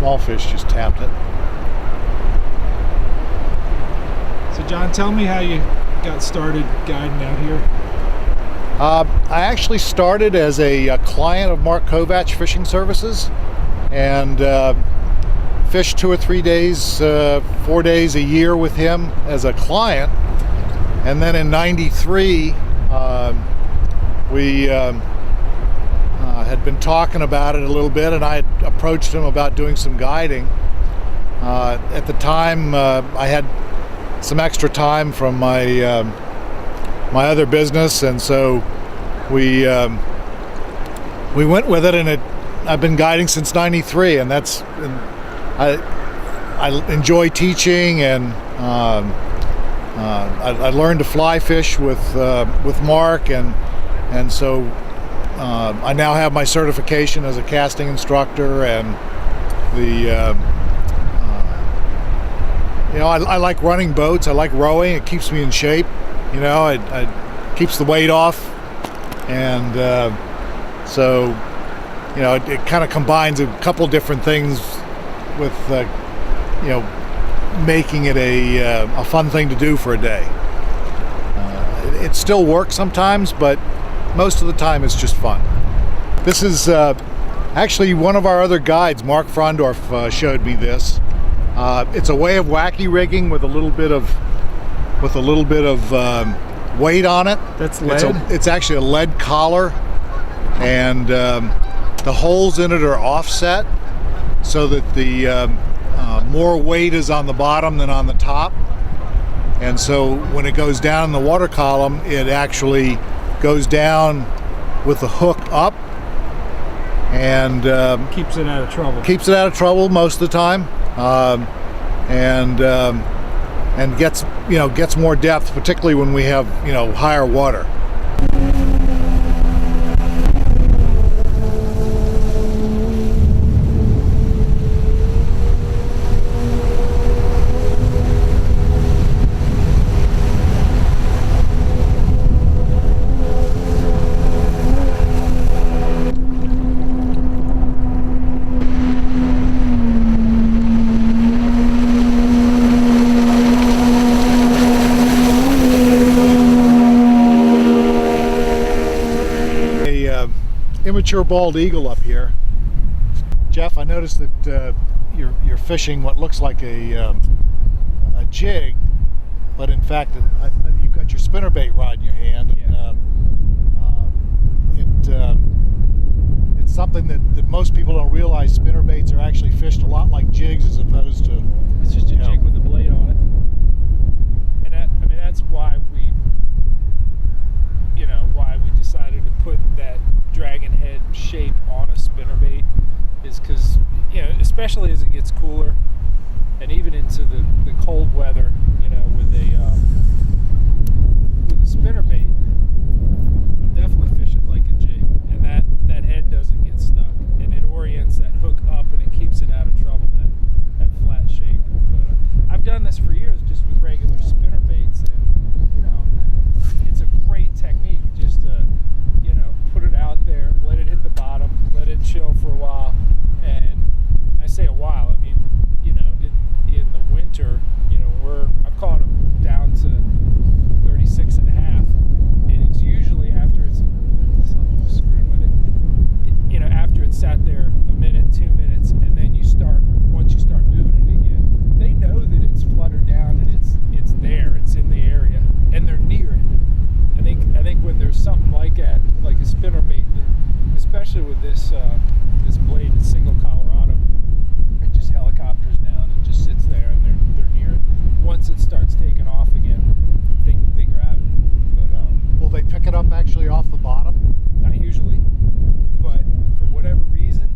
small fish just tapped it. So John, tell me how you got started guiding out here. I actually started as a client of Mark Kovach Fishing Services, and fished 2 or 3 days, 4 days a year with him as a client. And then in '93, we had been talking about it a little bit, and I had approached him about doing some guiding. At the time, I had some extra time from my my other business, and so we went with it. And I've been guiding since '93, and I enjoy teaching, and I learned to fly fish with Mark, and so I now have my certification as a casting instructor, and I like running boats. I like rowing. It keeps me in shape. It keeps the weight off, and so it kind of combines a couple different things with making it a fun thing to do for a day. It still works sometimes, but most of the time it's just fun. This is actually one of our other guides, Mark Frondorf, showed me this. It's a way of wacky rigging with a little bit of weight on it. That's lead? It's actually a lead collar, and the holes in it are offset so that the more weight is on the bottom than on the top. And so when it goes down in the water column, it actually goes down with the hook up, and keeps it out of trouble. Keeps it out of trouble most of the time, and gets more depth, particularly when we have higher water. Immature bald eagle up here. Jeff, I noticed that you're fishing what looks like a jig, but in fact you've got your spinnerbait rod in your hand. Yeah. And it's something that most people don't realize. Spinnerbaits are actually fished a lot like jigs, as opposed to it's just a jig with a blade on it. And that's why we decided to put that dragon head shape on a spinnerbait, is because especially as it gets cooler and even into the cold weather, with a spinnerbait, I'll definitely fish it like a jig, and that head doesn't get stuck, and it orients that hook up, and it keeps it out of trouble, that flat shape. But I've done this for years just with regular spinnerbaits, and it's a great technique just to put it out there, let it hit the bottom, let it chill for a while. And I say a while, I mean, in the winter, I've caught them down to 36 and a half, and it's usually after it's screwing with it, after it's sat there a minute, 2 minutes, and then once you start moving it again, they know that it's fluttered down and it's there, it's in the area, and they're near it. I think when there's something like that, like a spinnerbait, especially with this blade, it's single Colorado, it just helicopters down and just sits there, and they're near it. Once it starts taking off again, they grab it. But will they pick it up actually off the bottom? Not usually, but for whatever reason,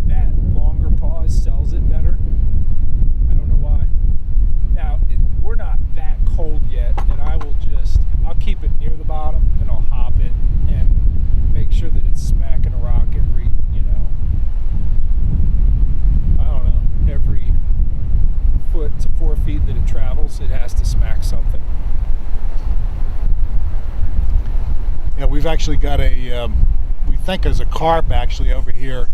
that longer pause sells it better. I don't know why. Now we're not that cold yet, and I'll keep it near the bottom, and I'll hop it and make sure that it's smacking a rock every, every foot to 4 feet that it travels, it has to smack something. Yeah, we've actually got we think there's a carp actually over here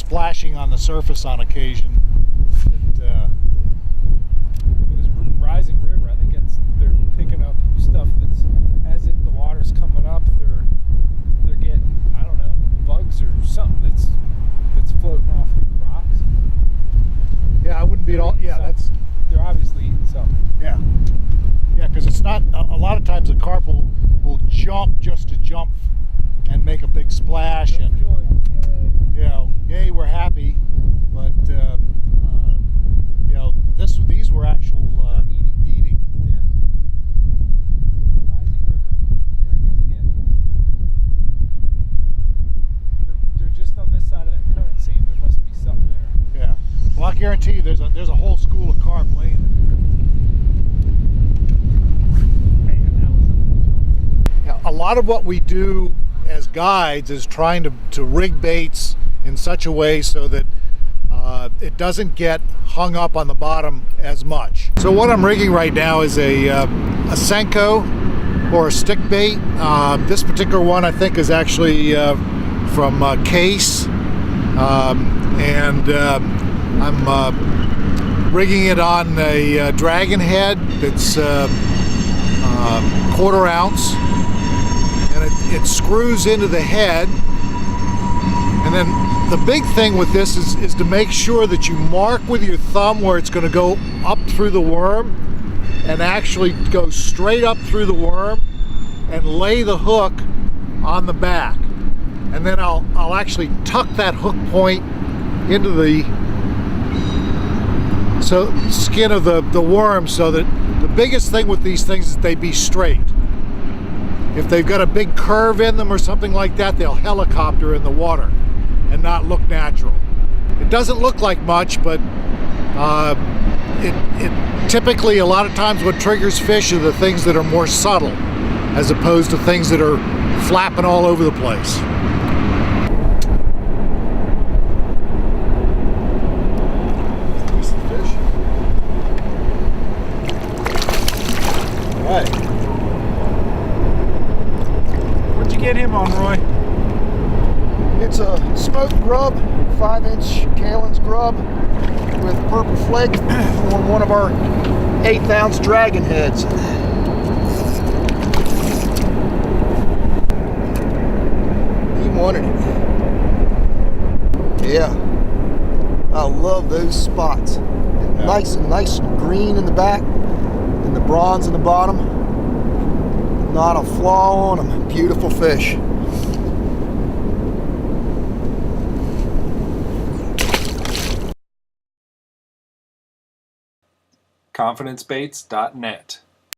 splashing on the surface on occasion. That, With this rising river, I think they're picking up stuff that's as the water's coming up. They're getting, I don't know, bugs or something that's floating off these rocks. yeah, I wouldn't be at all. Yeah, that's. They're obviously eating something. Yeah, yeah, because it's not. A lot of times the carp will jump just to jump and make a big splash, Jump and for joy. Yay. you know, yay, we're happy. But you know, these were actual eating. Yeah. Rising river. There he goes again. They're just on this side of that current seam. There must be something there. Yeah. Well, I guarantee you, there's a whole school of carp laying Man, that was there. Yeah, a lot of what we do as guides is trying to rig baits in such a way so that it doesn't get hung up on the bottom as much. So what I'm rigging right now is a Senko or a stick bait. This particular one I think is actually from Case, and I'm rigging it on a dragon head that's 1/4 ounce, and it screws into the head. And then the big thing with this is to make sure that you mark with your thumb where it's going to go up through the worm, and actually go straight up through the worm and lay the hook on the back. And then I'll actually tuck that hook point into the skin of the worm, so that the biggest thing with these things is they be straight. If they've got a big curve in them or something like that, they'll helicopter in the water and not look natural. It doesn't look like much, but it typically, a lot of times what triggers fish are the things that are more subtle, as opposed to things that are flapping all over the place. Decent fish. All right. What'd you get him on, Roy? It's a smoked grub, 5-inch Kalen's grub with purple flake on one of our 1/8 ounce dragon heads. He wanted it. Yeah, I love those spots. Yeah. Nice and green in the back and the bronze in the bottom. Not a flaw on them. Beautiful fish. confidencebaits.net